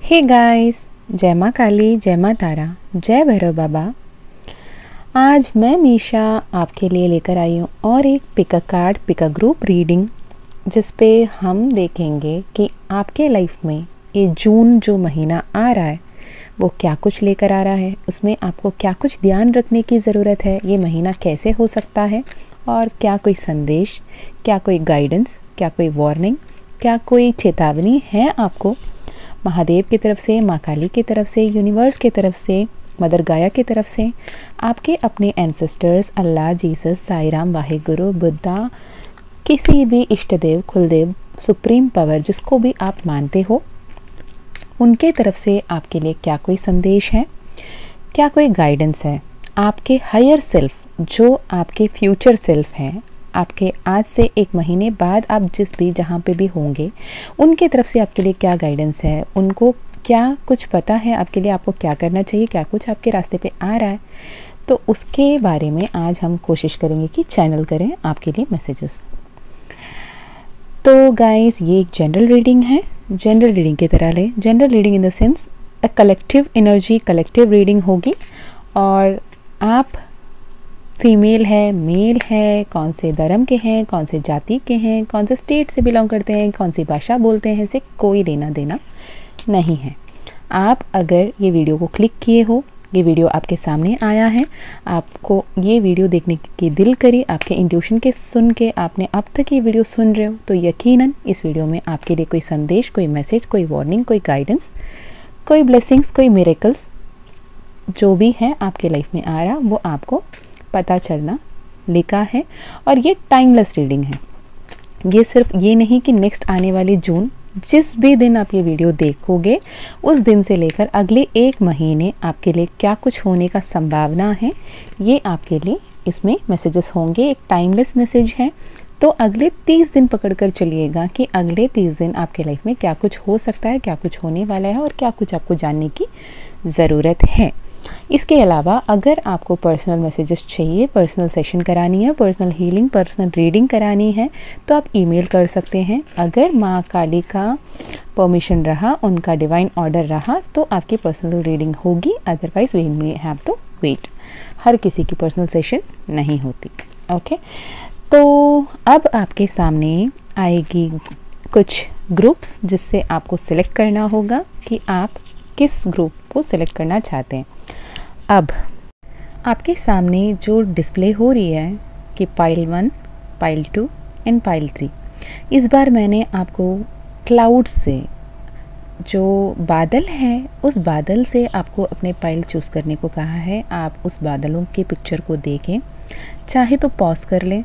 Hey guys, जय माँ काली, जय माँ तारा, जय भैरव बाबा। आज मैं मीशा आपके लिए लेकर आई हूँ और एक pick a card pick a group reading, जिस पे हम देखेंगे कि आपके लाइफ में ये जून जो महीना आ रहा है वो क्या कुछ लेकर आ रहा है, उसमें आपको क्या कुछ ध्यान रखने की ज़रूरत है, ये महीना कैसे हो सकता है और क्या कोई संदेश, क्या कोई गाइडेंस, क्या कोई वार्निंग, क्या कोई चेतावनी है आपको महादेव की तरफ से, माँ काली की तरफ से, यूनिवर्स की तरफ से, मदर गाया की तरफ से, आपके अपने एंसेस्टर्स, अल्लाह, जीसस, साई राम, वाहिगुरु, बुद्धा, किसी भी इष्ट देव, कुलदेव, सुप्रीम पावर जिसको भी आप मानते हो, उनके तरफ से आपके लिए क्या कोई संदेश है, क्या कोई गाइडेंस है। आपके हायर सेल्फ जो आपके फ्यूचर सेल्फ हैं, आपके आज से एक महीने बाद आप जिस भी जहाँ पे भी होंगे, उनके तरफ से आपके लिए क्या गाइडेंस है, उनको क्या कुछ पता है आपके लिए, आपको क्या करना चाहिए, क्या कुछ आपके रास्ते पे आ रहा है, तो उसके बारे में आज हम कोशिश करेंगे कि चैनल करें आपके लिए मैसेजेस। तो गाइस, ये एक जनरल रीडिंग है, जनरल रीडिंग की तरह लें, general reading in the sense a collective energy, collective reading होगी। और आप फीमेल है, मेल है, कौन से धर्म के हैं, कौन से जाति के हैं, कौन से स्टेट से बिलोंग करते हैं, कौन सी भाषा बोलते हैं, इससे कोई लेना देना नहीं है। आप अगर ये वीडियो को क्लिक किए हो, ये वीडियो आपके सामने आया है, आपको ये वीडियो देखने की दिल करी, आपके इंट्यूशन के सुन के आपने अब तक ये वीडियो सुन रहे हो, तो यकीनन इस वीडियो में आपके लिए कोई संदेश, कोई मैसेज, कोई वार्निंग, कोई गाइडेंस, कोई ब्लेसिंग्स, कोई मिरेकल्स जो भी है आपके लाइफ में आ रहा, वो आपको पता चलना लिखा है। और ये टाइमलेस रीडिंग है, ये सिर्फ ये नहीं कि नेक्स्ट आने वाली जून, जिस भी दिन आप ये वीडियो देखोगे उस दिन से लेकर अगले एक महीने आपके लिए क्या कुछ होने का संभावना है, ये आपके लिए इसमें मैसेजेस होंगे। एक टाइमलेस मैसेज है, तो अगले 30 दिन पकड़ कर चलिएगा कि अगले 30 दिन आपके लाइफ में क्या कुछ हो सकता है, क्या कुछ होने वाला है और क्या कुछ आपको जानने की ज़रूरत है। इसके अलावा अगर आपको पर्सनल मैसेजेस चाहिए, पर्सनल सेशन करानी है, पर्सनल हीलिंग, पर्सनल रीडिंग करानी है, तो आप ईमेल कर सकते हैं। अगर माँ काली का परमिशन रहा, उनका डिवाइन ऑर्डर रहा, तो आपकी पर्सनल रीडिंग होगी, otherwise we may have to wait. हर किसी की पर्सनल सेशन नहीं होती। ओके, तो अब आपके सामने आएगी कुछ ग्रुप्स, जिससे आपको सिलेक्ट करना होगा कि आप किस ग्रुप को सिलेक्ट करना चाहते हैं। अब आपके सामने जो डिस्प्ले हो रही है कि पाइल 1, पाइल 2 एंड पाइल 3, इस बार मैंने आपको क्लाउड से, जो बादल है उस बादल से आपको अपने पाइल चूज़ करने को कहा है। आप उस बादलों की पिक्चर को देखें, चाहे तो पॉज कर लें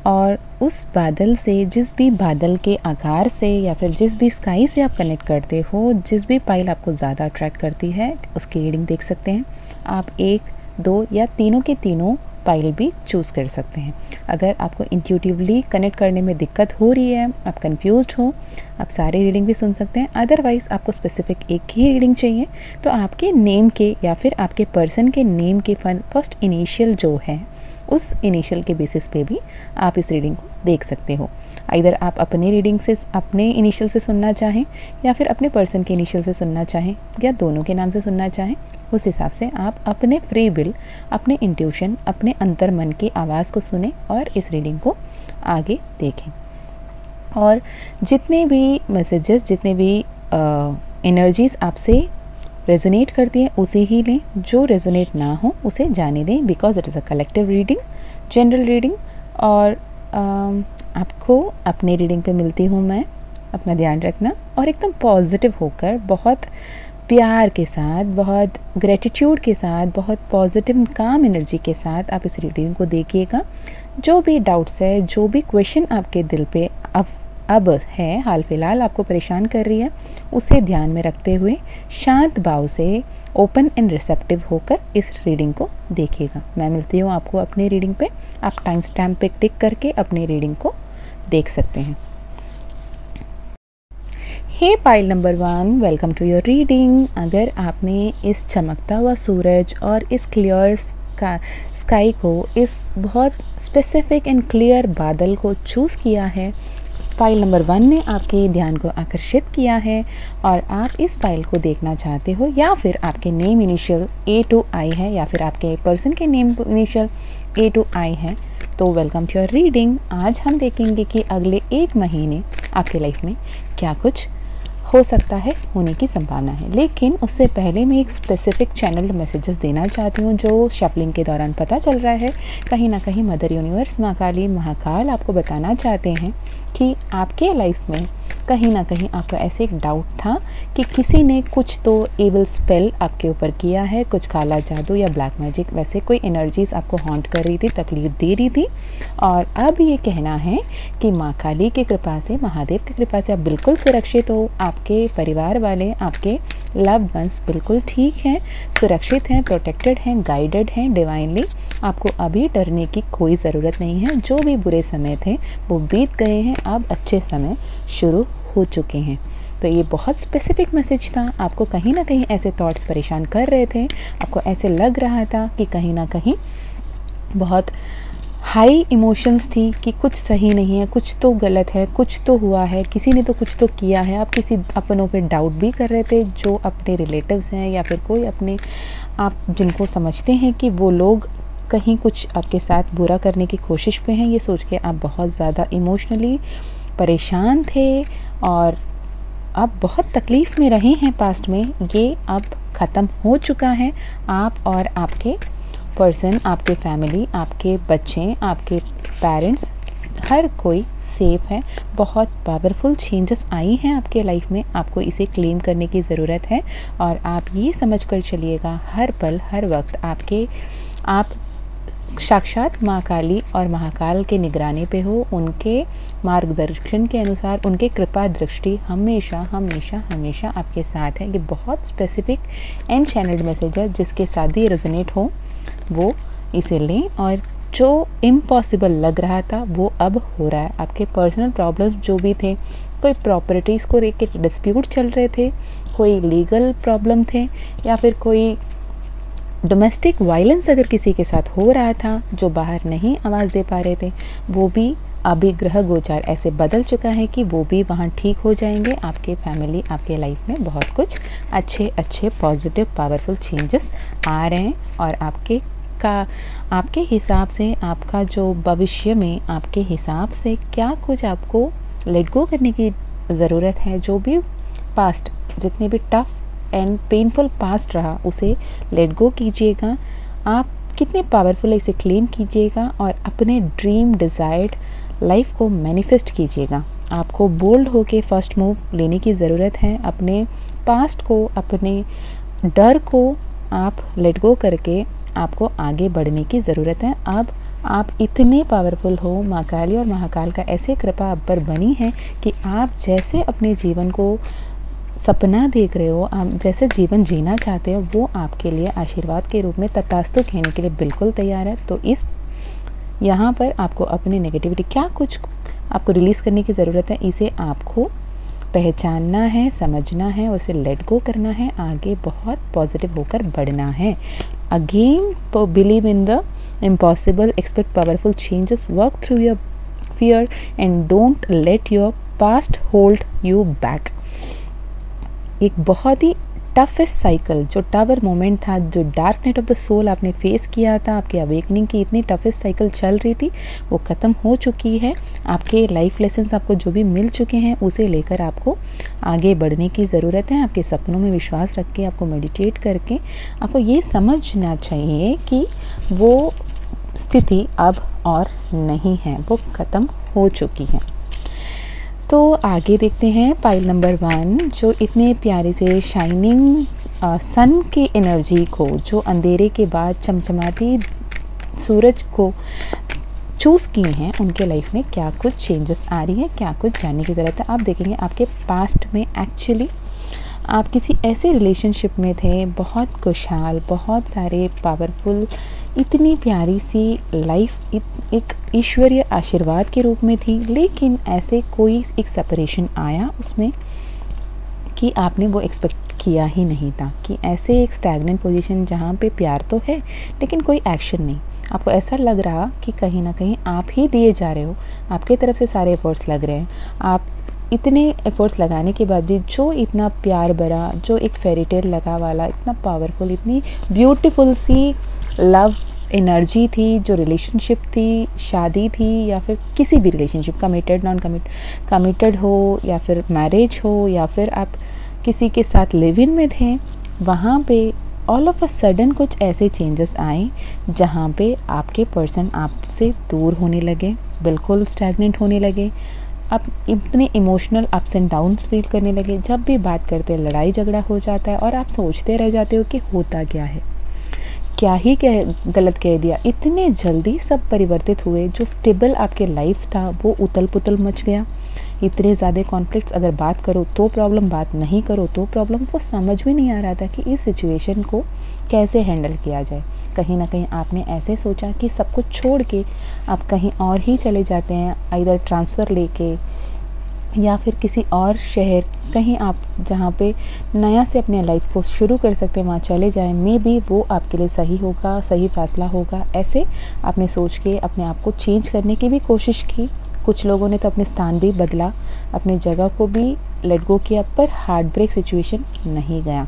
और उस बादल से, जिस भी बादल के आकार से या फिर जिस भी स्काई से आप कनेक्ट करते हो, जिस भी पाइल आपको ज़्यादा अट्रैक्ट करती है, उसकी रीडिंग देख सकते हैं। आप 1, 2 या तीनों के तीनों पाइल भी चूज़ कर सकते हैं। अगर आपको इंट्यूटिवली कनेक्ट करने में दिक्कत हो रही है, आप कंफ्यूज्ड हो, आप सारी रीडिंग भी सुन सकते हैं। अदरवाइज़ आपको स्पेसिफिक एक ही रीडिंग चाहिए, तो आपके नेम के या फिर आपके पर्सन के नेम के फर्स्ट इनिशियल जो है, उस इनिशियल के बेसिस पे भी आप इस रीडिंग को देख सकते हो। इधर आप अपने रीडिंग से, अपने इनिशियल से सुनना चाहें या फिर अपने पर्सन के इनिशियल से सुनना चाहें या दोनों के नाम से सुनना चाहें, उस हिसाब से आप अपने फ्री विल, अपने इंट्यूशन, अपने अंतर मन की आवाज़ को सुने और इस रीडिंग को आगे देखें। और जितने भी मैसेजेस, जितने भी एनर्जीज़ आपसे रेजोनेट करती हैं उसे ही लें, जो रेजोनेट ना हो उसे जाने दें, because it is a collective reading, general reading. और आपको अपने रीडिंग पे मिलती हूँ मैं। अपना ध्यान रखना और एकदम पॉजिटिव होकर, बहुत प्यार के साथ, बहुत ग्रेटिट्यूड के साथ, बहुत पॉजिटिव काम एनर्जी के साथ आप इस रीडिंग को देखिएगा। जो भी डाउट्स है, जो भी क्वेश्चन आपके दिल पे अब है, हाल फिलहाल आपको परेशान कर रही है, उसे ध्यान में रखते हुए शांत भाव से ओपन एंड रिसेप्टिव होकर इस रीडिंग को देखिएगा। मैं मिलती हूँ आपको अपनी रीडिंग पे। आप टाइम स्टैम्प पे टिक करके अपनी रीडिंग को देख सकते हैं। Hey pile number 1, welcome to your reading. अगर आपने इस चमकता हुआ सूरज और इस क्लियर स्काई को, इस बहुत स्पेसिफिक एंड क्लियर बादल को चूज़ किया है, फाइल नंबर 1 ने आपके ध्यान को आकर्षित किया है और आप इस फाइल को देखना चाहते हो, या फिर आपके name initial A to I है, या फिर आपके पर्सन के name initial A to I है, तो वेलकम टू योर रीडिंग। आज हम देखेंगे कि अगले 1 महीने आपके लाइफ में क्या कुछ हो सकता है, होने की संभावना है। लेकिन उससे पहले मैं एक स्पेसिफिक चैनल मैसेजेस देना चाहती हूँ जो शफलिंग के दौरान पता चल रहा है। कहीं ना कहीं मदर यूनिवर्स, माँ काली, महाकाल आपको बताना चाहते हैं कि आपके लाइफ में कहीं ना कहीं आपका ऐसे एक डाउट था कि किसी ने कुछ तो एविल स्पेल आपके ऊपर किया है, कुछ काला जादू या ब्लैक मैजिक, वैसे कोई एनर्जीज आपको हॉन्ट कर रही थी, तकलीफ दे रही थी। और अब ये कहना है कि माँ काली की कृपा से, महादेव की कृपा से आप बिल्कुल सुरक्षित हो। आपके परिवार वाले, आपके लव वंस बिल्कुल ठीक हैं, सुरक्षित हैं, प्रोटेक्टेड हैं, गाइडेड हैं डिवाइनली। आपको अभी डरने की कोई ज़रूरत नहीं है। जो भी बुरे समय थे वो बीत गए हैं, अब अच्छे समय शुरू हो चुके हैं। तो ये बहुत स्पेसिफिक मैसेज था। आपको कहीं ना कहीं ऐसे थॉट्स परेशान कर रहे थे, आपको ऐसे लग रहा था कि कहीं ना कहीं बहुत हाई इमोशंस थी कि कुछ सही नहीं है, कुछ तो गलत है, कुछ तो हुआ है, किसी ने तो कुछ तो किया है। आप किसी अपनों पे डाउट भी कर रहे थे, जो अपने रिलेटिव्स हैं या फिर कोई अपने, आप जिनको समझते हैं कि वो लोग कहीं कुछ आपके साथ बुरा करने की कोशिश पे हैं। ये सोच के आप बहुत ज़्यादा इमोशनली परेशान थे और आप बहुत तकलीफ़ में रहे हैं पास्ट में। ये अब ख़त्म हो चुका है। आप और आपके पर्सन, आपके फैमिली, आपके बच्चे, आपके पेरेंट्स, हर कोई सेफ़ है। बहुत पावरफुल चेंजेस आई हैं आपके लाइफ में। आपको इसे क्लेम करने की ज़रूरत है और आप ये समझ कर चलिएगा हर पल हर वक्त आप साक्षात माँ काली और महाकाल के निगरानी पे हो। उनके मार्गदर्शन के अनुसार, उनके कृपा दृष्टि हमेशा हमेशा हमेशा आपके साथ है। ये बहुत स्पेसिफिक एंड चैनल्ड मैसेज है, जिसके साथ भी रेजोनेट हो वो इसे लें। और जो इम्पॉसिबल लग रहा था वो अब हो रहा है। आपके पर्सनल प्रॉब्लम्स जो भी थे, कोई प्रॉपर्टीज़ को लेकर डिस्प्यूट चल रहे थे, कोई लीगल प्रॉब्लम थे, या फिर कोई डोमेस्टिक वायलेंस अगर किसी के साथ हो रहा था जो बाहर नहीं आवाज़ दे पा रहे थे, वो भी अभी ग्रह गोचार ऐसे बदल चुका है कि वो भी वहाँ ठीक हो जाएंगे। आपके फैमिली, आपके लाइफ में बहुत कुछ अच्छे अच्छे पॉजिटिव पावरफुल चेंजेस आ रहे हैं। और आपके हिसाब से, आपका जो भविष्य में आपके हिसाब से क्या कुछ आपको लेट गो करने की ज़रूरत है। जो भी पास्ट, जितने भी टफ एंड पेनफुल पास्ट रहा, उसे लेट गो कीजिएगा। आप कितने पावरफुल है इसे क्लेम कीजिएगा और अपने ड्रीम डिज़ायर्ड लाइफ को मैनिफेस्ट कीजिएगा। आपको बोल्ड होके फर्स्ट मूव लेने की ज़रूरत है। अपने पास्ट को, अपने डर को आप लेट गो करके आपको आगे बढ़ने की ज़रूरत है। अब आप इतने पावरफुल हो, माँ काली और महाकाल का ऐसे कृपा आप पर बनी है कि आप जैसे अपने जीवन को सपना देख रहे हो, आप जैसे जीवन जीना चाहते हो, वो आपके लिए आशीर्वाद के रूप में तथास्तु कहने के लिए बिल्कुल तैयार है। तो यहाँ पर आपको अपनी नेगेटिविटी, क्या कुछ आपको रिलीज़ करने की ज़रूरत है, इसे आपको पहचानना है, समझना है और उसे लेट गो करना है। आगे बहुत पॉजिटिव होकर बढ़ना है। Again believe in the impossible, expect powerful changes, work through your fear and don't let your past hold you back. एक बहुत ही टफेस्ट साइकिल, जो टावर मोमेंट था, जो dark night of the soul आपने फेस किया था, आपके अवेकनिंग की इतनी टफेस्ट साइकिल चल रही थी, वो ख़त्म हो चुकी है। आपके लाइफ लेसन्स आपको जो भी मिल चुके हैं, उसे लेकर आपको आगे बढ़ने की ज़रूरत है। आपके सपनों में विश्वास रख के, आपको मेडिटेट करके आपको ये समझना चाहिए कि वो स्थिति अब और नहीं है, वो ख़त्म हो चुकी है। तो आगे देखते हैं पाइल नंबर 1, जो इतने प्यारे से शाइनिंग सन की एनर्जी को, जो अंधेरे के बाद चमचमाती सूरज को चूज़ किए हैं, उनके लाइफ में क्या कुछ चेंजेस आ रही है, क्या कुछ जानने की ज़रूरत है। आप देखेंगे आपके पास्ट में एक्चुअली आप किसी ऐसे रिलेशनशिप में थे, बहुत खुशहाल, बहुत सारे पावरफुल, इतनी प्यारी सी लाइफ एक ईश्वरीय आशीर्वाद के रूप में थी। लेकिन ऐसे कोई एक सेपरेशन आया उसमें कि आपने वो एक्सपेक्ट किया ही नहीं था, कि ऐसे एक स्टैग्नेंट पोजीशन जहाँ पे प्यार तो है लेकिन कोई एक्शन नहीं, आपको ऐसा लग रहा कि कहीं ना कहीं आप ही दिए जा रहे हो, आपके तरफ से सारे एफर्ट्स लग रहे हैं। आप इतने एफर्ट्स लगाने के बाद भी जो इतना प्यार भरा, जो एक फेरी टेल लगा वाला, इतना पावरफुल, इतनी ब्यूटीफुल सी लव एनर्जी थी, जो रिलेशनशिप थी, शादी थी या फिर किसी भी रिलेशनशिप, कमिटेड नॉन कमिटेड हो या फिर मैरिज हो या फिर आप किसी के साथ लिव इन में थे, वहाँ पे ऑल ऑफ अ सडन कुछ ऐसे चेंजेस आए जहाँ पे आपके पर्सन आपसे दूर होने लगे, बिल्कुल स्टैग्नेंट होने लगे। आप इतने emotional ups and downs feel करने लगे, जब भी बात करते हैं लड़ाई झगड़ा हो जाता है और आप सोचते रह जाते हो कि होता क्या है, क्या ही गलत कह दिया। इतने जल्दी सब परिवर्तित हुए, जो स्टेबल आपके लाइफ था वो उतल पुतल मच गया। इतने ज़्यादा कॉन्फ्लिक्ट्स, अगर बात करो तो प्रॉब्लम, बात नहीं करो तो प्रॉब्लम। वो समझ में नहीं आ रहा था कि इस सिचुएशन को कैसे हैंडल किया जाए। कहीं ना कहीं आपने ऐसे सोचा कि सब कुछ छोड़ के आप कहीं और ही चले जाते हैं, इधर ट्रांसफ़र लेके या फिर किसी और शहर, कहीं आप जहाँ पे नया से अपने लाइफ को शुरू कर सकते हैं वहाँ चले जाएं। मे बी वो आपके लिए सही होगा, सही फ़ैसला होगा। ऐसे आपने सोच के अपने आप को चेंज करने की भी कोशिश की। कुछ लोगों ने तो अपने स्थान भी बदला, अपनी जगह को भी लेट गो किया, पर हार्ट ब्रेक सिचुएशन नहीं गया।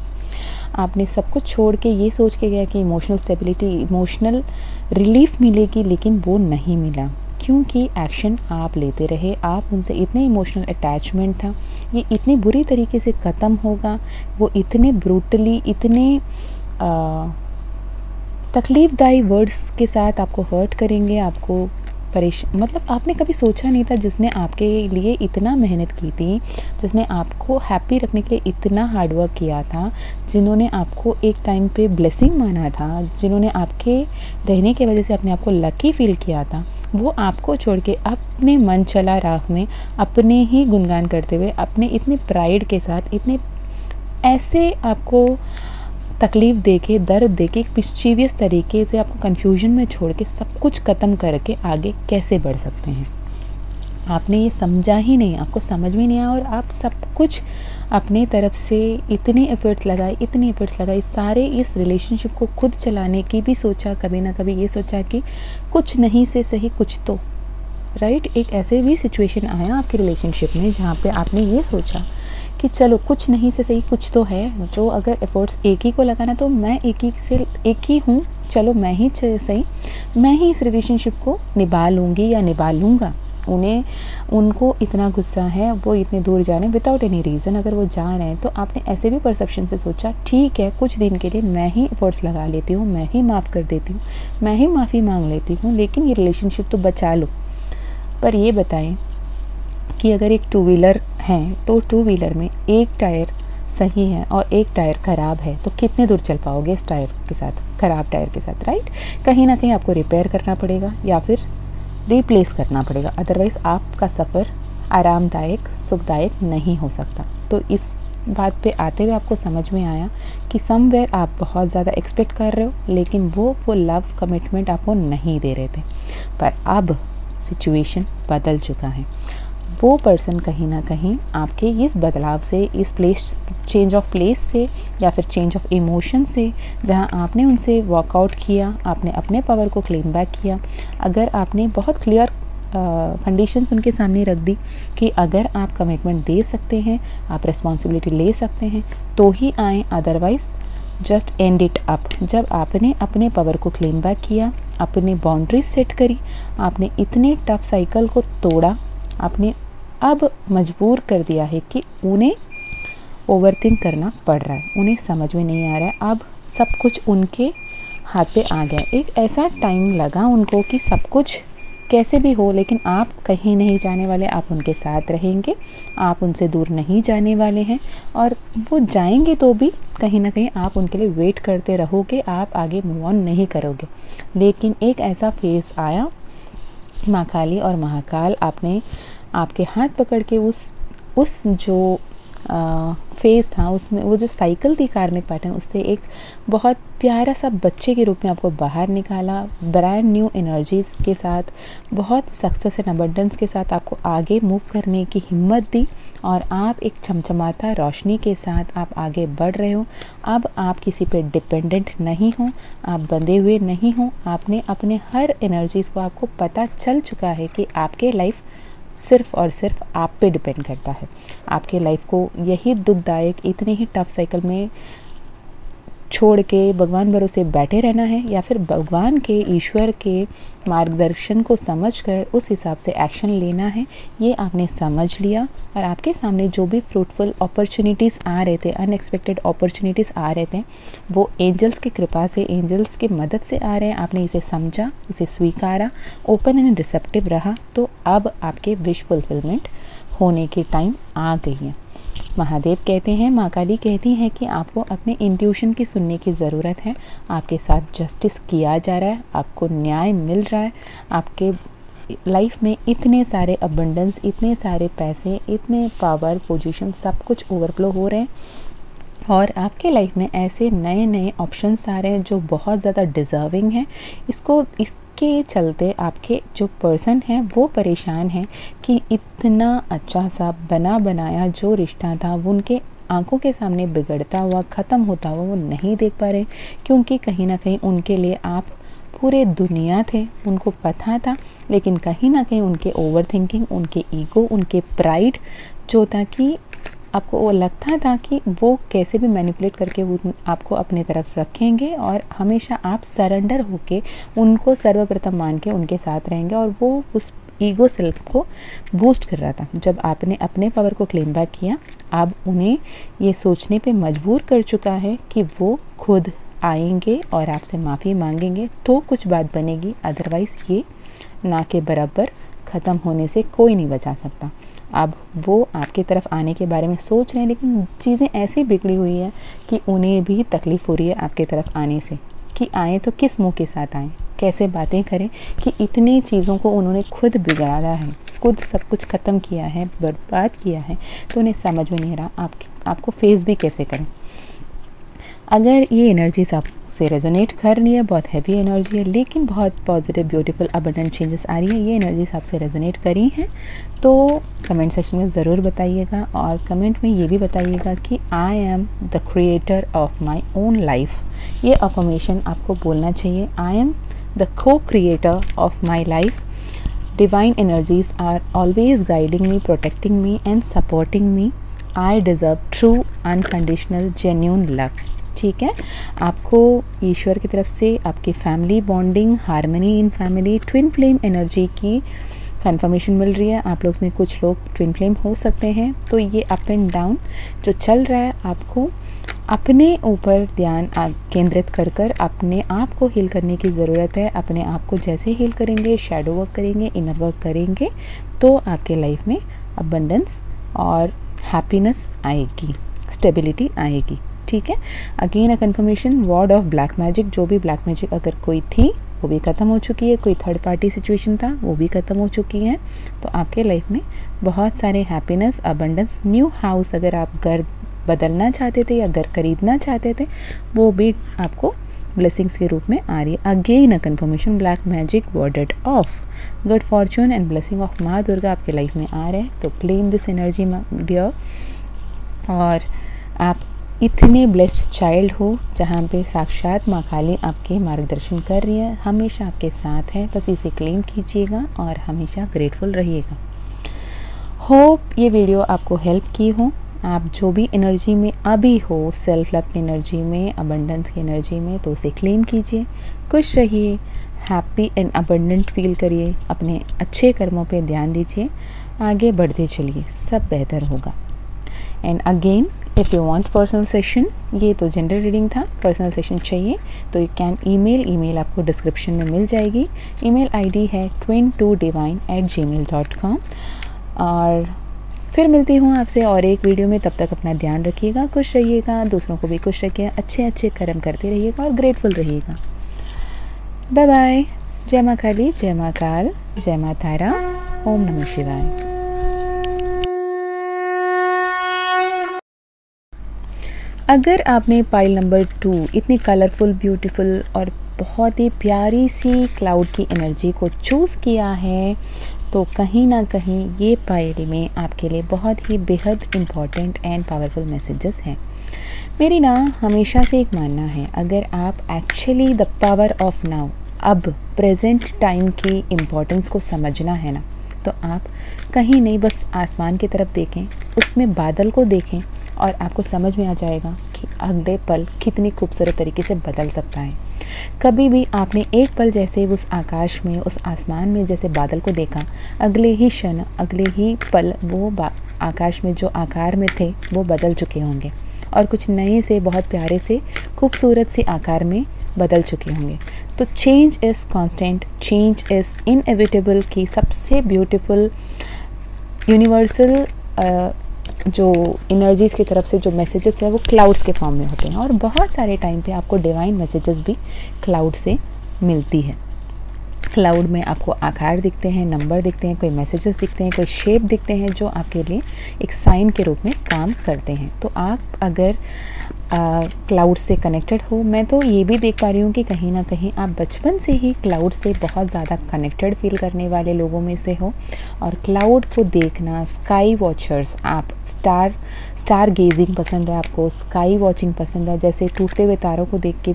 आपने सब कुछ छोड़ के ये सोच के गया कि इमोशनल स्टेबिलिटी, इमोशनल रिलीफ मिलेगी, लेकिन वो नहीं मिला, क्योंकि एक्शन आप लेते रहे। आप उनसे इतने इमोशनल अटैचमेंट था, ये इतनी बुरी तरीके से ख़त्म होगा, वो इतने ब्रूटली, इतने तकलीफ़दायी वर्ड्स के साथ आपको हर्ट करेंगे, आपको मतलब आपने कभी सोचा नहीं था, जिसने आपके लिए इतना मेहनत की थी, जिसने आपको हैप्पी रखने के लिए इतना हार्ड वर्क किया था, जिन्होंने आपको एक टाइम पे ब्लेसिंग माना था, जिन्होंने आपके रहने की वजह से अपने आप को लकी फील किया था, वो आपको छोड़ के अपने मन चला राह में अपने ही गुणगान करते हुए, अपने इतने प्राइड के साथ, इतने ऐसे आपको तकलीफ़ देके, दर्द देके, एक मिस्चीवियस तरीके से आपको कन्फ्यूजन में छोड़ के सब कुछ ख़त्म करके आगे कैसे बढ़ सकते हैं। आपने ये समझा ही नहीं, आपको समझ में नहीं आया, और आप सब कुछ अपने तरफ से इतने एफ़र्ट्स लगाए, सारे इस रिलेशनशिप को खुद चलाने की भी सोचा, कभी ना कभी ये सोचा कि कुछ नहीं से सही कुछ तो, राइट। एक ऐसे भी सिचुएशन आया आपके रिलेशनशिप में जहाँ पे आपने ये सोचा कि चलो कुछ नहीं से सही कुछ तो है, जो अगर एफर्ट्स एक ही को लगाना तो मैं एक ही हूँ, चलो मैं ही सही, मैं ही इस रिलेशनशिप को निभा लूँगी या निभा लूँगा। उनको इतना गुस्सा है, वो इतने दूर जा रहे हैं विदाउट एनी रीज़न, अगर वो जा रहे हैं तो आपने ऐसे भी परसेप्शन से सोचा ठीक है कुछ दिन के लिए मैं ही एफर्ट्स लगा लेती हूँ, मैं ही माफ़ कर देती हूँ, मैं ही माफ़ी मांग लेती हूँ, लेकिन ये रिलेशनशिप तो बचा लो। पर ये बताएं कि अगर एक टू व्हीलर है तो टू व्हीलर में एक टायर सही है और एक टायर ख़राब है, तो कितने दूर चल पाओगे इस टायर के साथ, ख़राब टायर के साथ, राइट। कहीं ना कहीं आपको रिपेयर करना पड़ेगा या फिर रिप्लेस करना पड़ेगा, अदरवाइज़ आपका सफ़र आरामदायक सुखदायक नहीं हो सकता। तो इस बात पे आते हुए आपको समझ में आया कि समवेयर आप बहुत ज़्यादा एक्सपेक्ट कर रहे हो, लेकिन वो लव कमिटमेंट आपको नहीं दे रहे थे। पर अब सिचुएशन बदल चुका है। वो पर्सन कहीं ना कहीं आपके इस बदलाव से, इस चेंज ऑफ प्लेस से या फिर चेंज ऑफ इमोशन से, जहाँ आपने उनसे वॉकआउट किया, आपने अपने पावर को क्लेम बैक किया, अगर आपने बहुत क्लियर कंडीशंस उनके सामने रख दी कि अगर आप कमिटमेंट दे सकते हैं, आप रिस्पॉन्सिबिलिटी ले सकते हैं तो ही आएँ, otherwise just and it up. जब आपने अपने पावर को क्लेम बैक किया, अपनी बाउंड्रीज सेट करी, आपने इतने टफ साइकिल को तोड़ा, आपने अब मजबूर कर दिया है कि उन्हें ओवरथिंक करना पड़ रहा है, उन्हें समझ में नहीं आ रहा है, अब सब कुछ उनके हाथ पे आ गया। एक ऐसा टाइम लगा उनको कि सब कुछ कैसे भी हो, लेकिन आप कहीं नहीं जाने वाले, आप उनके साथ रहेंगे, आप उनसे दूर नहीं जाने वाले हैं, और वो जाएंगे तो भी कहीं ना कहीं आप उनके लिए वेट करते रहोगे, आप आगे मूव ऑन नहीं करोगे। लेकिन एक ऐसा फेज़ आया, माँ काली और महाकाल आपने आपके हाथ पकड़ के उस जो फेज़ था, उसमें वो जो साइकिल थी कार्मिक पैटर्न, उससे एक बहुत प्यारा सा बच्चे के रूप में आपको बाहर निकाला, ब्रांड न्यू एनर्जीज़ के साथ, बहुत सक्सेस एंड अबंडेंस के साथ आपको आगे मूव करने की हिम्मत दी और आप एक चमचमाता रोशनी के साथ आप आगे बढ़ रहे हो। अब आप किसी पे डिपेंडेंट नहीं हो, आप बंधे हुए नहीं हो। आपने अपने हर एनर्जीज़ को, आपको पता चल चुका है कि आपके लाइफ सिर्फ़ और सिर्फ आप पे डिपेंड करता है। आपके लाइफ को यही दुखदायक, इतने ही टफ साइकिल में छोड़ के भगवान भरोसे बैठे रहना है, या फिर भगवान के, ईश्वर के मार्गदर्शन को समझकर उस हिसाब से एक्शन लेना है। ये आपने समझ लिया और आपके सामने जो भी फ्रूटफुल अपॉर्चुनिटीज़ आ रहे थे, अनएक्सपेक्टेड अपॉर्चुनिटीज़ आ रहे थे, वो एंजल्स की कृपा से, एंजल्स की मदद से आ रहे हैं। आपने इसे समझा, उसे स्वीकारा, ओपन एंड रिसेप्टिव रहा, तो अब आपके विश फुलफिलमेंट होने की टाइम आ गई है। महादेव कहते हैं, माँ काली कहती हैं कि आपको अपने इंट्यूशन की सुनने की ज़रूरत है। आपके साथ जस्टिस किया जा रहा है, आपको न्याय मिल रहा है। आपके लाइफ में इतने सारे अबंडेंस, इतने सारे पैसे, इतने पावर, पोजीशन, सब कुछ ओवरफ्लो हो रहे हैं और आपके लाइफ में ऐसे नए नए ऑप्शंस आ रहे हैं जो बहुत ज़्यादा डिज़र्विंग हैं। इसके चलते आपके जो पर्सन हैं वो परेशान हैं कि इतना अच्छा सा बना बनाया जो रिश्ता था वो उनके आंखों के सामने बिगड़ता हुआ, ख़त्म होता हुआ वो नहीं देख पा रहे, क्योंकि कहीं ना कहीं उनके लिए आप पूरे दुनिया थे, उनको पता था, लेकिन कहीं ना कहीं उनके ओवर थिंकिंग, उनके ईगो, उनके प्राइड जो था कि आपको वो लगता था कि वो कैसे भी मैनिपुलेट करके वो आपको अपनी तरफ रखेंगे और हमेशा आप सरेंडर होके उनको सर्वप्रथम मान के उनके साथ रहेंगे, और वो उस ईगो सेल्फ को बूस्ट कर रहा था। जब आपने अपने पावर को क्लेम बैक किया, अब उन्हें ये सोचने पे मजबूर कर चुका है कि वो खुद आएंगे और आपसे माफ़ी मांगेंगे तो कुछ बात बनेगी, अदरवाइज़ ये ना के बराबर ख़त्म होने से कोई नहीं बचा सकता। अब वो आपकी तरफ आने के बारे में सोच रहे हैं, लेकिन चीज़ें ऐसी बिगड़ी हुई है कि उन्हें भी तकलीफ़ हो रही है आपकी तरफ आने से, कि आएँ तो किस मुंह के साथ आएँ, कैसे बातें करें, कि इतनी चीज़ों को उन्होंने खुद बिगाड़ा है, खुद सब कुछ ख़त्म किया है, बर्बाद किया है, तो उन्हें समझ में नहीं रहा आपको फेस भी कैसे करें। अगर ये एनर्जीज आपसे रेजोनेट कर रही है, बहुत हैवी एनर्जी है लेकिन बहुत पॉजिटिव, ब्यूटीफुल, अबंडेंट चेंजेस आ रही है, ये एनर्जीज आपसे रेजोनेट करी हैं, तो कमेंट सेक्शन में ज़रूर बताइएगा और कमेंट में ये भी बताइएगा कि I am the creator of my own life. ये अफर्मेशन आपको बोलना चाहिए, I am the co creator of my life. Divine energies are always guiding me, protecting me and supporting me. I deserve true, unconditional, genuine love. ठीक है, आपको ईश्वर की तरफ से आपकी family bonding, harmony in family, twin flame energy की confirmation मिल रही है। आप लोग में कुछ लोग ट्विन फ्लेम हो सकते हैं, तो ये अप एंड डाउन जो चल रहा है, आपको अपने ऊपर ध्यान केंद्रित कर अपने आप को हील करने की ज़रूरत है। अपने आप को जैसे हील करेंगे, शैडो वर्क करेंगे, इनर वर्क करेंगे, तो आपके लाइफ में अबंडेंस और हैप्पीनेस आएगी, स्टेबिलिटी आएगी। ठीक है, again a confirmation, word of black magic, जो भी ब्लैक मैजिक अगर कोई थी वो भी ख़त्म हो चुकी है, कोई थर्ड पार्टी सिचुएशन था वो भी ख़त्म हो चुकी है, तो आपके लाइफ में बहुत सारे हैप्पीनेस, अबंडेंस, न्यू हाउस, अगर आप घर बदलना चाहते थे या घर खरीदना चाहते थे, वो भी आपको ब्लेसिंग्स के रूप में आ रही है। Again a confirmation, black magic, worded of, good Fortune and blessing of माँ दुर्गा आपके लाइफ में आ रहे हैं, तो क्लेम दिस एनर्जी डियर। और आप इतने ब्लेस्ड चाइल्ड हो जहाँ पे साक्षात माँ काली आपके मार्गदर्शन कर रही है, हमेशा आपके साथ है, बस इसे क्लेम कीजिएगा और हमेशा ग्रेटफुल रहिएगा। होप ये वीडियो आपको हेल्प की हो। आप जो भी एनर्जी में अभी हो, सेल्फ लव की एनर्जी में, अबंडेंस की एनर्जी में, तो उसे क्लेम कीजिए, खुश रहिए, हैप्पी एंड अबंडेंट फील करिए, अपने अच्छे कर्मों पे ध्यान दीजिए, आगे बढ़ते चलिए, सब बेहतर होगा। And again if you want personal session, ये तो जनरल रीडिंग था, पर्सनल सेशन चाहिए तो यू कैन ईमेल आपको डिस्क्रिप्शन में मिल जाएगी। ईमेल आईडी है twin2divine@gmail.com। और फिर मिलती हूँ आपसे और एक वीडियो में, तब तक अपना ध्यान रखिएगा, खुश रहिएगा, दूसरों को भी खुश रखिए, अच्छे अच्छे कर्म करते रहिएगा और ग्रेटफुल रहिएगा। Bye bye. जय माँ काली, जय माँ काल, जय माँ तारा, ओम नमः शिवाय। अगर आपने पाइल नंबर 2 इतनी कलरफुल, ब्यूटीफुल और बहुत ही प्यारी सी क्लाउड की एनर्जी को चूज़ किया है, तो कहीं ना कहीं ये पाइल में आपके लिए बहुत ही बेहद इम्पॉर्टेंट एंड पावरफुल मैसेजेस हैं। मेरी ना हमेशा से एक मानना है, अगर आप actually the power of now, अब प्रेजेंट टाइम की इम्पोर्टेंस को समझना है ना, तो आप कहीं नहीं बस आसमान की तरफ देखें, उसमें बादल को देखें और आपको समझ में आ जाएगा कि अगले पल कितनी खूबसूरत तरीके से बदल सकता है। कभी भी आपने एक पल जैसे उस आकाश में, उस आसमान में जैसे बादल को देखा, अगले ही क्षण, अगले ही पल वो आकाश में जो आकार में थे वो बदल चुके होंगे और कुछ नए से, बहुत प्यारे से, खूबसूरत से आकार में बदल चुके होंगे। तो change is constant, change is inevitable की सबसे ब्यूटीफुल यूनिवर्सल जो एनर्जीज़ की तरफ से जो मैसेजेस है वो क्लाउड्स के फॉर्म में होते हैं, और बहुत सारे टाइम पे आपको डिवाइन मैसेजेस भी क्लाउड से मिलती है। क्लाउड में आपको आकार दिखते हैं, नंबर दिखते हैं, कोई मैसेजेस दिखते हैं, कोई शेप दिखते हैं जो आपके लिए एक साइन के रूप में काम करते हैं। तो आप अगर क्लाउड से कनेक्टेड हो, मैं तो ये भी देख पा रही हूँ कि कहीं ना कहीं आप बचपन से ही क्लाउड से बहुत ज़्यादा कनेक्टेड फील करने वाले लोगों में से हो, और क्लाउड को देखना, स्काई वॉचर्स, आप स्टार गेजिंग पसंद है, आपको स्काई वॉचिंग पसंद है, जैसे टूटते हुए तारों को देख के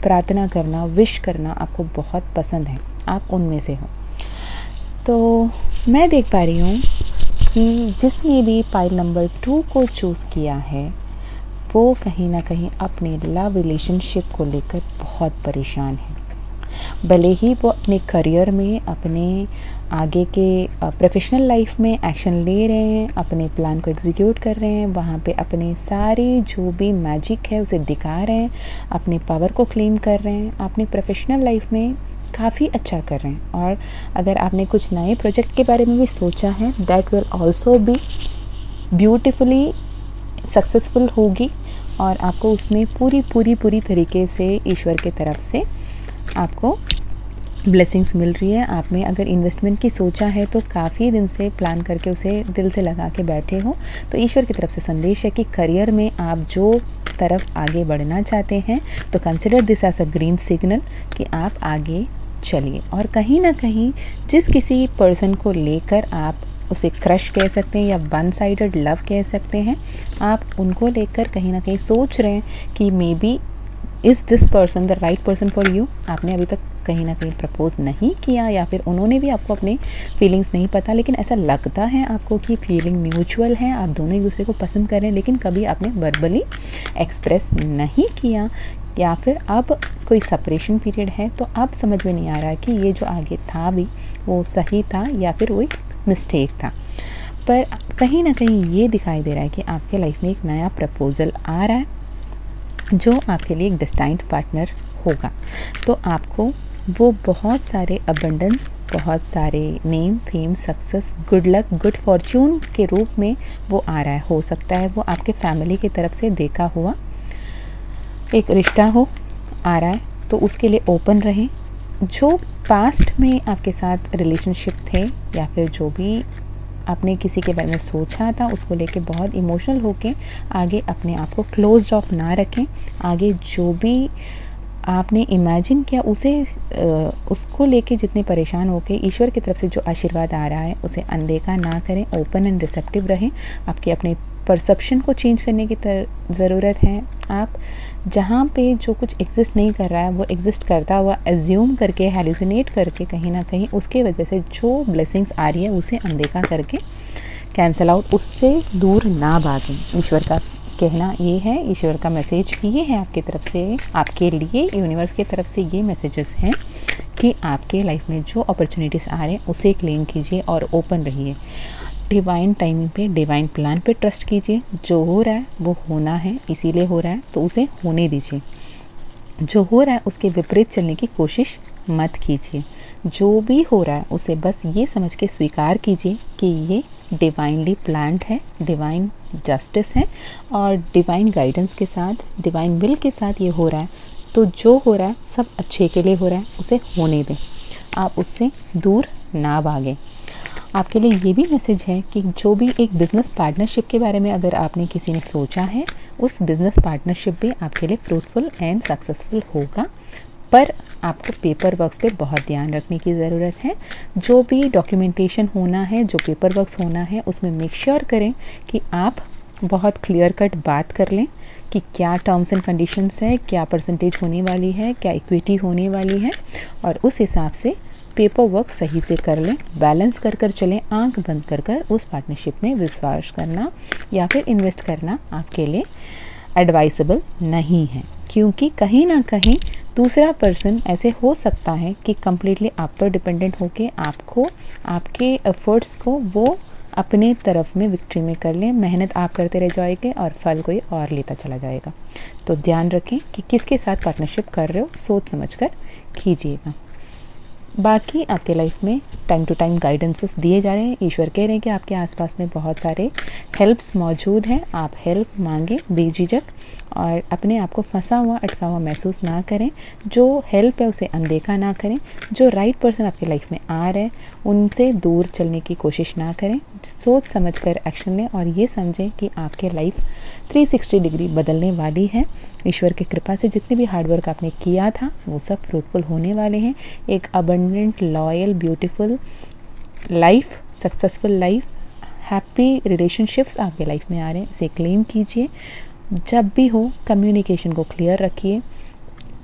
प्रार्थना करना, विश करना आपको बहुत पसंद है, आप उनमें से हो। तो मैं देख पा रही हूँ कि जिसने भी पाइल नंबर 2 को चूज़ किया है वो कहीं ना कहीं अपने लव रिलेशनशिप को लेकर बहुत परेशान है। भले ही वो अपने करियर में, अपने आगे के प्रोफेशनल लाइफ में एक्शन ले रहे हैं, अपने प्लान को एग्जीक्यूट कर रहे हैं, वहाँ पे अपने सारे जो भी मैजिक है उसे दिखा रहे हैं, अपने पावर को क्लेम कर रहे हैं, अपने प्रोफेशनल लाइफ में काफ़ी अच्छा कर रहे हैं। और अगर आपने कुछ नए प्रोजेक्ट के बारे में भी सोचा है, that will also be beautifully successful होगी, और आपको उसमें पूरी तरीके से ईश्वर के तरफ से आपको ब्लेसिंग्स मिल रही है। आपने अगर इन्वेस्टमेंट की सोचा है तो काफ़ी दिन से प्लान करके उसे दिल से लगा के बैठे हो, तो ईश्वर की तरफ से संदेश है कि करियर में आप जो तरफ आगे बढ़ना चाहते हैं, तो consider this as a green signal कि आप आगे चलिए। और कहीं ना कहीं जिस किसी पर्सन को लेकर आप उसे क्रश कह सकते हैं या वन साइडेड लव कह सकते हैं, आप उनको लेकर कहीं ना कहीं सोच रहे हैं कि may be is this person the right person for you. आपने अभी तक कहीं ना कहीं प्रपोज नहीं किया, या फिर उन्होंने भी आपको अपने फीलिंग्स नहीं पता, लेकिन ऐसा लगता है आपको कि फीलिंग म्यूचुअल है, आप दोनों एक दूसरे को पसंद कर रहे हैं, लेकिन कभी आपने वर्बली एक्सप्रेस नहीं किया, या फिर अब कोई सेपरेशन पीरियड है, तो अब समझ में नहीं आ रहा कि ये जो आगे था भी वो सही था या फिर वो एक मिस्टेक था। पर कहीं ना कहीं ये दिखाई दे रहा है कि आपके लाइफ में एक नया प्रपोज़ल आ रहा है जो आपके लिए एक डेस्टाइन्ड पार्टनर होगा। तो आपको वो बहुत सारे अबंडेंस, बहुत सारे name, fame, success, good luck, good Fortune के रूप में वो आ रहा है। हो सकता है वो आपके फैमिली की तरफ से देखा हुआ एक रिश्ता हो आ रहा है, तो उसके लिए ओपन रहें। जो पास्ट में आपके साथ रिलेशनशिप थे, या फिर जो भी आपने किसी के बारे में सोचा था, उसको लेके बहुत इमोशनल होके आगे अपने आप को क्लोज्ड ऑफ ना रखें। आगे जो भी आपने इमेजिन किया उसको लेके जितने परेशान होके ईश्वर की तरफ से जो आशीर्वाद आ रहा है उसे अनदेखा ना करें, ओपन एंड रिसेप्टिव रहें। आपके अपने परसेप्शन को चेंज करने की ज़रूरत है। आप जहाँ पे जो कुछ एग्जिस्ट नहीं कर रहा है वो एग्जिस्ट करता हुआ एज्यूम करके, हेलुसिनेट करके, कहीं ना कहीं उसके वजह से जो ब्लेसिंग्स आ रही है उसे अनदेखा करके कैंसिल आउट, उससे दूर ना भागें। ईश्वर का कहना ये है, ईश्वर का मैसेज ये है आपकी तरफ से, आपके लिए यूनिवर्स की तरफ से ये मैसेजेस हैं कि आपके लाइफ में जो अपॉर्चुनिटीज़ आ रहे हैं उसे क्लेम कीजिए और ओपन रहिए। डिवाइन टाइमिंग पे, डिवाइन प्लान पे ट्रस्ट कीजिए। जो हो रहा है वो होना है, इसीलिए हो रहा है, तो उसे होने दीजिए। जो हो रहा है उसके विपरीत चलने की कोशिश मत कीजिए। जो भी हो रहा है उसे बस ये समझ के स्वीकार कीजिए कि ये डिवाइनली प्लान्ड है, डिवाइन जस्टिस है, और डिवाइन गाइडेंस के साथ, डिवाइन विल के साथ ये हो रहा है। तो जो हो रहा है सब अच्छे के लिए हो रहा है, उसे होने दें, आप उससे दूर ना भागें। आपके लिए ये भी मैसेज है कि जो भी एक बिज़नेस पार्टनरशिप के बारे में अगर आपने किसी ने सोचा है, उस बिज़नेस पार्टनरशिप भी आपके लिए फ्रूटफुल एंड सक्सेसफुल होगा। पर आपको पेपर वर्क्स पे बहुत ध्यान रखने की ज़रूरत है। जो भी डॉक्यूमेंटेशन होना है, जो पेपर वर्क्स होना है, उसमें मेक श्योर करें कि आप बहुत क्लियर कट बात कर लें कि क्या टर्म्स एंड कंडीशंस है, क्या परसेंटेज होने वाली है, क्या इक्विटी होने वाली है, और उस हिसाब से पेपर वर्क सही से कर लें। बैलेंस कर कर चलें, आंख बंद कर कर उस पार्टनरशिप में विश्वास करना या फिर इन्वेस्ट करना आपके लिए एडवाइसेबल नहीं है, क्योंकि कहीं ना कहीं दूसरा पर्सन ऐसे हो सकता है कि कम्प्लीटली आप पर डिपेंडेंट होके आपको, आपके एफर्ट्स को वो अपने तरफ में विक्ट्री में कर लें। मेहनत आप करते रह जाएंगे और फल कोई और लेता चला जाएगा। तो ध्यान रखें कि किसके साथ पार्टनरशिप कर रहे हो, सोच समझ कर कीजिएगा। बाकी आपके लाइफ में टाइम टू टाइम गाइडेंसेस दिए जा रहे हैं। ईश्वर कह रहे हैं कि आपके आसपास में बहुत सारे हेल्प्स मौजूद हैं, आप हेल्प मांगें बेझिझक और अपने आप को फंसा हुआ अटका हुआ महसूस ना करें। जो हेल्प है उसे अनदेखा ना करें। जो राइट पर्सन आपकी लाइफ में आ रहे हैं उनसे दूर चलने की कोशिश ना करें। सोच समझ कर एक्शन लें और ये समझें कि आपके लाइफ 360 डिग्री बदलने वाली है। ईश्वर की कृपा से जितने भी हार्डवर्क आपने किया था वो सब फ्रूटफुल होने वाले हैं। एक abundant, loyal, beautiful life, successful life, happy relationships आपके लाइफ में आ रहे हैं, इसे क्लेम कीजिए। जब भी हो कम्युनिकेशन को क्लियर रखिए।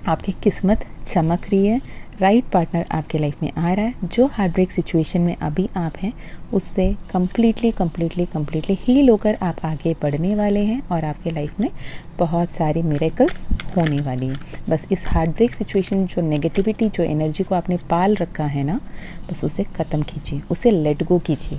आपकी किस्मत चमक रही है, राइट पार्टनर आपके लाइफ में आ रहा है। जो हार्ट ब्रेक सिचुएशन में अभी आप हैं उससे कम्प्लीटली हील होकर आप आगे बढ़ने वाले हैं और आपके लाइफ में बहुत सारी मिरेकल्स होने वाली हैं। बस इस हार्ट ब्रेक सिचुएशन, जो नेगेटिविटी, जो एनर्जी को आपने पाल रखा है ना, बस उसे ख़त्म कीजिए, उसे लेट गो कीजिए।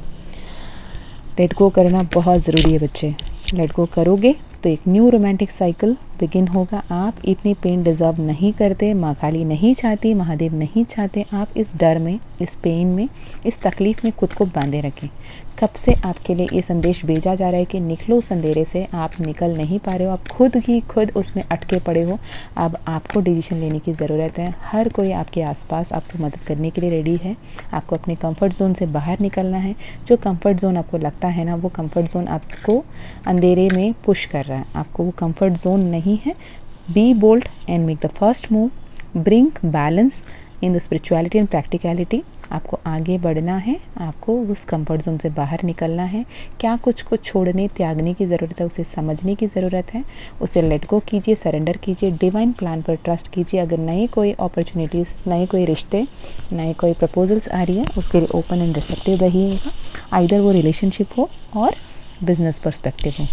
लेट गो करना बहुत ज़रूरी है बच्चे। लेट गो करोगे तो एक न्यू रोमांटिक साइकिल बिगिन होगा। आप इतनी पेन डिज़र्व नहीं करते, माँ काली नहीं चाहती, महादेव नहीं चाहते आप इस डर में, इस पेन में, इस तकलीफ़ में खुद को बांधे रखें। कब से आपके लिए ये संदेश भेजा जा रहा है कि निकलो उस अंधेरे से, आप निकल नहीं पा रहे हो, आप खुद उसमें अटके पड़े हो। अब आपको डिसीजन लेने की ज़रूरत है। हर कोई आपके आसपास आपको मदद करने के लिए रेडी है। आपको अपने कंफर्ट जोन से बाहर निकलना है। जो कंफर्ट जोन आपको लगता है ना, वो कंफर्ट जोन आपको अंधेरे में पुश कर रहा है, आपको वो कंफर्ट जोन नहीं है। Be bold and make the first move, bring balance in the spirituality and practicality. आपको आगे बढ़ना है, आपको उस कंफर्ट जोन से बाहर निकलना है। क्या कुछ को छोड़ने, त्यागने की ज़रूरत है, उसे समझने की ज़रूरत है। उसे लेट गो कीजिए, सरेंडर कीजिए, डिवाइन प्लान पर ट्रस्ट कीजिए। अगर नए कोई अपॉर्चुनिटीज़, नए कोई रिश्ते, नए कोई प्रपोजल्स आ रही है, उसके लिए ओपन एंड रिसेप्टिव रहिएगा। आइदर वो रिलेशनशिप हो और बिजनेस पर्सपेक्टिव हो।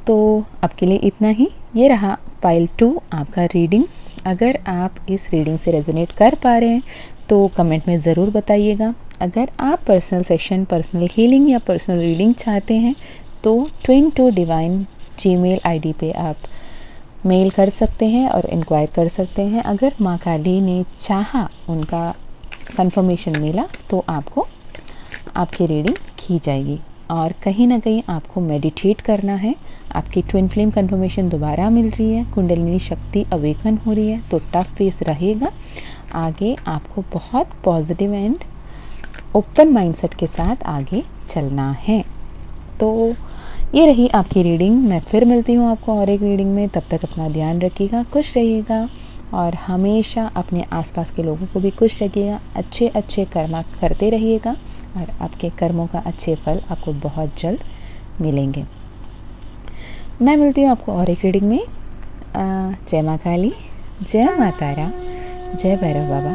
तो अब के लिए इतना ही। ये रहा पाइल 2 आपका रीडिंग। अगर आप इस रीडिंग से रेजोनेट कर पा रहे हैं तो कमेंट में ज़रूर बताइएगा। अगर आप पर्सनल सेशन, पर्सनल हीलिंग या पर्सनल रीडिंग चाहते हैं तो twin2divine जीमेल आईडी पे आप मेल कर सकते हैं और इंक्वायर कर सकते हैं। अगर माँ काली ने चाहा, उनका कंफर्मेशन मिला तो आपको आपकी रीडिंग की जाएगी। और कहीं ना कहीं आपको मेडिटेट करना है। आपकी ट्विन फ्लेम कंफर्मेशन दोबारा मिल रही है, कुंडलिनी शक्ति अवेकन हो रही है, तो टफ फेस रहेगा। आगे आपको बहुत पॉजिटिव एंड ओपन माइंडसेट के साथ आगे चलना है। तो ये रही आपकी रीडिंग। मैं फिर मिलती हूँ आपको और एक रीडिंग में। तब तक अपना ध्यान रखिएगा, खुश रहिएगा और हमेशा अपने आसपास के लोगों को भी खुश रखिएगा। अच्छे अच्छे कर्म करते रहिएगा और आपके कर्मों का अच्छे फल आपको बहुत जल्द मिलेंगे। मैं मिलती हूँ आपको और एक रीडिंग में। जय माँ काली, जय माँ तारा, जय भैरव बाबा,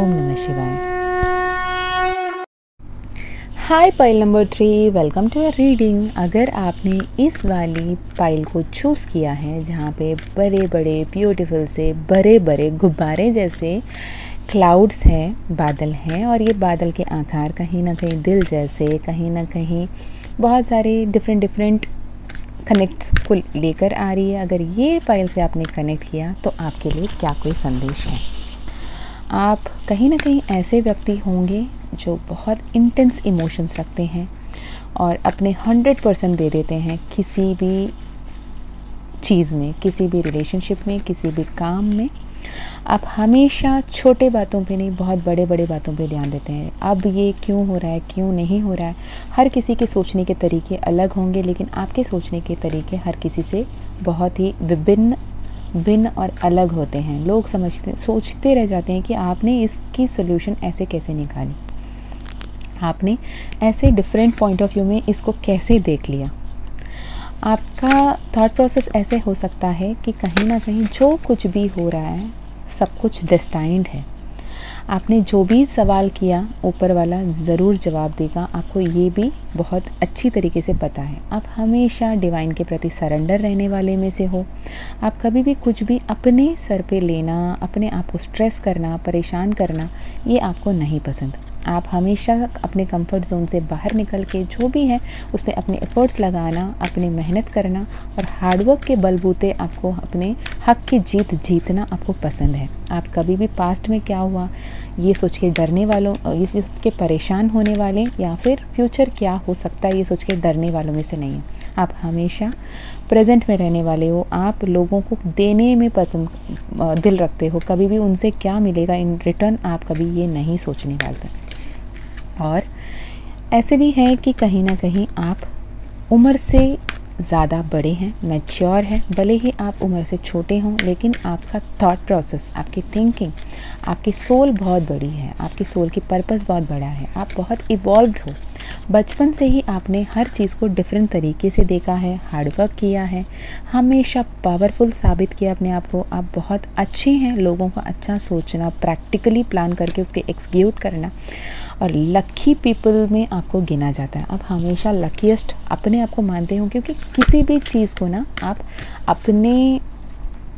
ओम नमः शिवाय। Hi pile number 3, welcome to a reading. अगर आपने इस वाली पाइल को चूज़ किया है जहाँ पे बड़े बड़े ब्यूटीफुल से बड़े बड़े गुब्बारे जैसे क्लाउड्स हैं, बादल हैं, और ये बादल के आकार कहीं ना कहीं दिल जैसे, कहीं ना कहीं बहुत सारे डिफरेंट कनेक्ट्स को लेकर आ रही है। अगर ये पाइल से आपने कनेक्ट किया तो आपके लिए क्या कोई संदेश है। आप कहीं ना कहीं ऐसे व्यक्ति होंगे जो बहुत इंटेंस इमोशंस रखते हैं और अपने 100% दे देते हैं किसी भी चीज़ में, किसी भी रिलेशनशिप में, किसी भी काम में। आप हमेशा छोटे बातों पे नहीं, बहुत बड़े बड़े बातों पे ध्यान देते हैं। अब ये क्यों हो रहा है, क्यों नहीं हो रहा है। हर किसी के सोचने के तरीके अलग होंगे, लेकिन आपके सोचने के तरीके हर किसी से बहुत ही भिन्न और अलग होते हैं। लोग सोचते रह जाते हैं कि आपने इसकी सोल्यूशन ऐसे कैसे निकाली, आपने ऐसे डिफरेंट पॉइंट ऑफ व्यू में इसको कैसे देख लिया। आपका थॉट प्रोसेस ऐसे हो सकता है कि कहीं ना कहीं जो कुछ भी हो रहा है सब कुछ डेस्टाइंड है। आपने जो भी सवाल किया ऊपर वाला ज़रूर जवाब देगा, आपको ये भी बहुत अच्छी तरीके से पता है। आप हमेशा डिवाइन के प्रति सरेंडर रहने वाले में से हो। आप कभी भी कुछ भी अपने सर पे लेना, अपने आप को स्ट्रेस करना, परेशान करना, ये आपको नहीं पसंद। आप हमेशा अपने कंफर्ट जोन से बाहर निकल के जो भी है उस पर अपने एफर्ट्स लगाना, अपनी मेहनत करना और हार्डवर्क के बलबूते आपको अपने हक की जीतना आपको पसंद है। आप कभी भी पास्ट में क्या हुआ ये सोच के डरने वालों, ये सोच के परेशान होने वाले, या फिर फ्यूचर क्या हो सकता है ये सोच के डरने वालों में से नहीं है। आप हमेशा प्रेजेंट में रहने वाले हो। आप लोगों को देने में दिल रखते हो। कभी भी उनसे क्या मिलेगा इन रिटर्न आप कभी ये नहीं सोचने वाले। और ऐसे भी है कि कहीं ना कहीं आप उम्र से ज़्यादा बड़े हैं, मैच्योर हैं। भले ही आप उम्र से छोटे हों, लेकिन आपका थॉट प्रोसेस, आपकी थिंकिंग, आपकी सोल बहुत बड़ी है। आपकी सोल की पर्पस बहुत बड़ा है। आप बहुत इवॉल्व्ड हो। बचपन से ही आपने हर चीज़ को डिफरेंट तरीके से देखा है, हार्डवर्क किया है, हमेशा पावरफुल साबित किया अपने आप को। आप बहुत अच्छे हैं। लोगों का अच्छा सोचना, प्रैक्टिकली प्लान करके उसके एग्जीक्यूट करना, और लकी पीपल में आपको गिना जाता है। आप हमेशा लकीएस्ट अपने आप को मानते हो, क्योंकि किसी भी चीज़ को ना आप अपने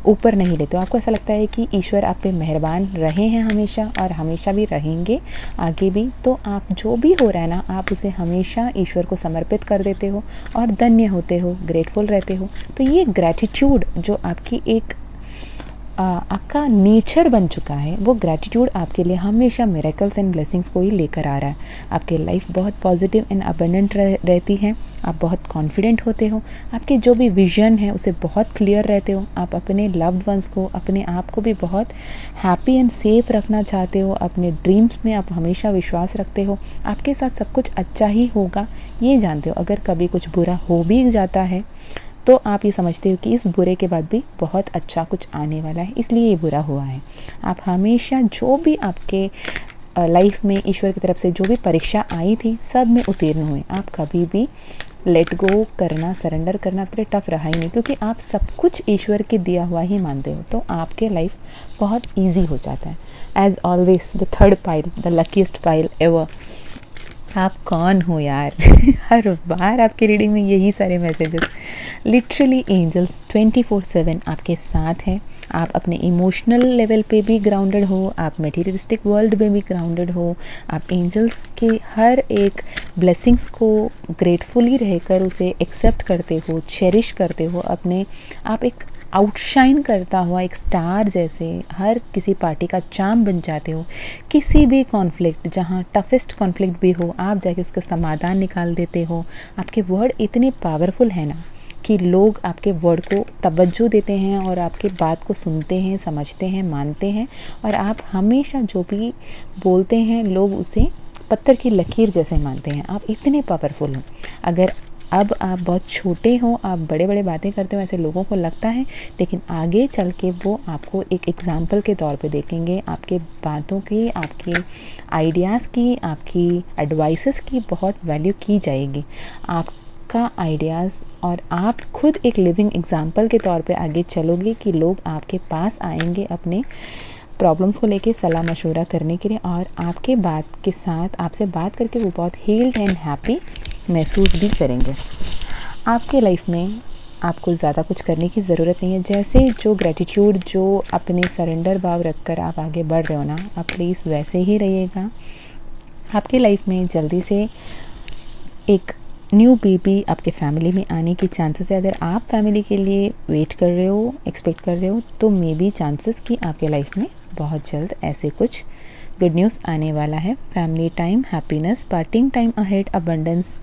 ऊपर नहीं लेते हो। आपको ऐसा लगता है कि ईश्वर आप पे मेहरबान रहे हैं हमेशा, और हमेशा भी रहेंगे आगे भी। तो आप जो भी हो रहा है ना, आप उसे हमेशा ईश्वर को समर्पित कर देते हो और धन्य होते हो, ग्रेटफुल रहते हो। तो ये ग्रैटिट्यूड जो आपकी एक आपका नेचर बन चुका है, वो ग्रैटिट्यूड आपके लिए हमेशा मिरेकल्स एंड ब्लेसिंग्स को ही लेकर आ रहा है। आपकी लाइफ बहुत पॉजिटिव एंड अबंडेंट रहती है। आप बहुत कॉन्फिडेंट होते हो। आपके जो भी विजन है उसे बहुत क्लियर रहते हो। आप अपने लव्ड वंस को, अपने आप को भी बहुत हैप्पी एंड सेफ रखना चाहते हो। अपने ड्रीम्स में आप हमेशा विश्वास रखते हो। आपके साथ सब कुछ अच्छा ही होगा ये जानते हो। अगर कभी कुछ बुरा हो भी जाता है तो आप ये समझते हो कि इस बुरे के बाद भी बहुत अच्छा कुछ आने वाला है, इसलिए ये बुरा हुआ है। आप हमेशा जो भी आपके लाइफ में ईश्वर की तरफ से जो भी परीक्षा आई थी सब में उत्तीर्ण हुए। आप कभी भी लेट गो करना, सरेंडर करना आपके लिए टफ रहा ही नहीं, क्योंकि आप सब कुछ ईश्वर के दिया हुआ ही मानते हो। तो आपके लाइफ बहुत ईजी हो जाता है। As always the third pile, the luckiest pile ever. आप कौन हो यार हर बार आपकी रीडिंग में यही सारे मैसेजेस। लिटरली एंजल्स 24/7 आपके साथ हैं। आप अपने इमोशनल लेवल पे भी ग्राउंडेड हो, आप मटेरियलिस्टिक वर्ल्ड में भी ग्राउंडेड हो। आप एंजल्स के हर एक ब्लेसिंग्स को ग्रेटफुली रहकर उसे एक्सेप्ट करते हो, चेरिश करते हो। अपने आप एक आउटशाइन करता हुआ एक स्टार जैसे हर किसी पार्टी का चार्म बन जाते हो। किसी भी कॉन्फ्लिक्ट, जहाँ टफेस्ट कॉन्फ्लिक्ट भी हो, आप जाके उसका समाधान निकाल देते हो। आपके वर्ड इतने पावरफुल हैं ना कि लोग आपके वर्ड को तवज्जो देते हैं और आपके बात को सुनते हैं, समझते हैं, मानते हैं। और आप हमेशा जो भी बोलते हैं लोग उसे पत्थर की लकीर जैसे मानते हैं। आप इतने पावरफुल हो। अगर अब आप बहुत छोटे हो, आप बड़े बड़े बातें करते हो ऐसे लोगों को लगता है, लेकिन आगे चल के वो आपको एक एग्ज़ाम्पल के तौर पे देखेंगे। आपके बातों की, आपकी आइडियाज़ की, आपकी एडवाइसेस की बहुत वैल्यू की जाएगी। आपका आइडियाज़ और आप खुद एक लिविंग एग्ज़ाम्पल के तौर पे आगे चलोगे कि लोग आपके पास आएंगे अपने प्रॉब्लम्स को लेके सलाह मशवरा करने के लिए, और आपके बात के साथ आपसे बात करके वो बहुत हील्ड एंड हैप्पी महसूस भी करेंगे। आपके लाइफ में आपको ज़्यादा कुछ करने की ज़रूरत नहीं है। जैसे जो ग्रेटिट्यूड, जो अपने सरेंडर भाव रखकर आप आगे बढ़ रहे हो ना, आप प्लीज़ वैसे ही रहिएगा। आपकी लाइफ में जल्दी से एक न्यू बेबी आपके फैमिली में आने की चांसेस है। अगर आप फैमिली के लिए वेट कर रहे हो, एक्सपेक्ट कर रहे हो, तो मे बी चांसेस कि आपके लाइफ में बहुत जल्द ऐसे कुछ गुड न्यूज़ आने वाला है। Family time, happiness, parting time ahead, abundance,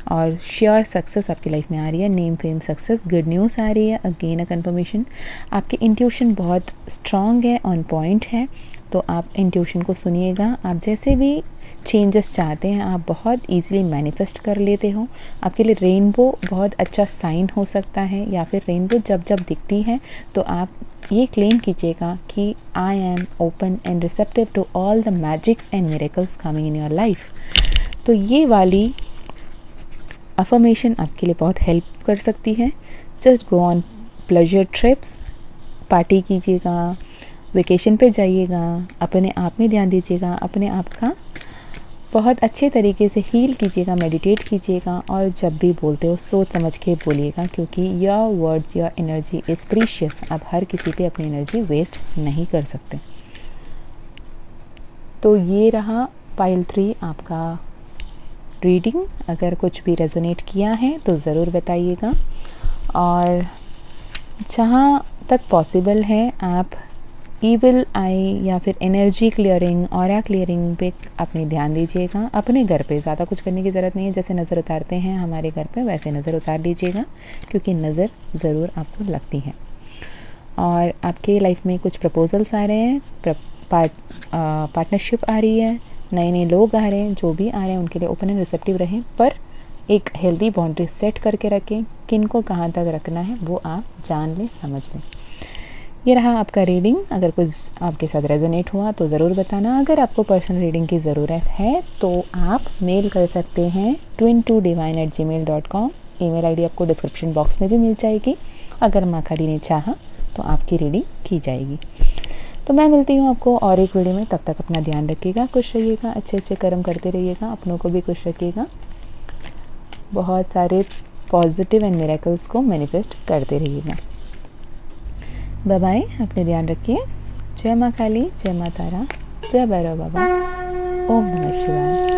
और श्योर सक्सेस आपकी लाइफ में आ रही है, name fame success, good news आ रही है, अगेन अ कन्फर्मेशन। आपकी इंट्यूशन बहुत स्ट्रॉन्ग है, ऑन पॉइंट है, तो आप इंट्यूशन को सुनिएगा। आप जैसे भी चेंजेस चाहते हैं आप बहुत ईजिली मैनिफेस्ट कर लेते हो। आपके लिए रेनबो बहुत अच्छा साइन हो सकता है, या फिर रेनबो जब जब दिखती है तो आप ये क्लेम कीजिएगा कि I am open and receptive to all the magics and miracles coming in your life. तो ये वाली अफर्मेशन आपके लिए बहुत हेल्प कर सकती है। Just go on pleasure trips, party कीजिएगा, वेकेशन पे जाइएगा, अपने आप में ध्यान दीजिएगा, अपने आप का बहुत अच्छे तरीके से हील कीजिएगा, मेडिटेट कीजिएगा, और जब भी बोलते हो सोच समझ के बोलिएगा, क्योंकि your words your energy is precious. आप हर किसी पे अपनी एनर्जी वेस्ट नहीं कर सकते। तो ये रहा पाइल 3 आपका रीडिंग। अगर कुछ भी रेजोनेट किया है तो ज़रूर बताइएगा, और जहाँ तक पॉसिबल है आप ईविल आई या फिर एनर्जी क्लियरिंग, ऑरा क्लियरिंग पे अपने ध्यान दीजिएगा। अपने घर पे ज़्यादा कुछ करने की ज़रूरत नहीं है, जैसे नज़र उतारते हैं हमारे घर पे वैसे नज़र उतार लीजिएगा, क्योंकि नज़र ज़रूर आपको लगती है। और आपके लाइफ में कुछ प्रपोजल्स आ रहे हैं, पार्टनरशिप आ रही है, नए नए लोग आ रहे हैं, जो भी आ रहे हैं उनके लिए ओपन एंड रिसेप्टिव रहें, पर एक हेल्दी बाउंड्री सेट करके रखें। किन को कहाँ तक रखना है वो आप जान लें, समझ लें। ये रहा आपका रीडिंग। अगर कुछ आपके साथ रेजोनेट हुआ तो ज़रूर बताना। अगर आपको पर्सनल रीडिंग की ज़रूरत है तो आप मेल कर सकते हैं twin2divine@gmail.com। ईमेल आईडी आपको डिस्क्रिप्शन बॉक्स में भी मिल जाएगी। अगर माँ खाली ने चाहा तो आपकी रीडिंग की जाएगी। तो मैं मिलती हूँ आपको और एक वीडियो में। तब तक अपना ध्यान रखिएगा, खुश रहिएगा, अच्छे अच्छे कर्म करते रहिएगा, अपनों को भी खुश रखिएगा, बहुत सारे पॉजिटिव एंड मिरेकल्स को मैनिफेस्ट करते रहिएगा। बाय बाय, अपने ध्यान रखिए। जय माँ काली, जय माँ तारा, जय भैरव बाबा, ओम नमः शिवाय।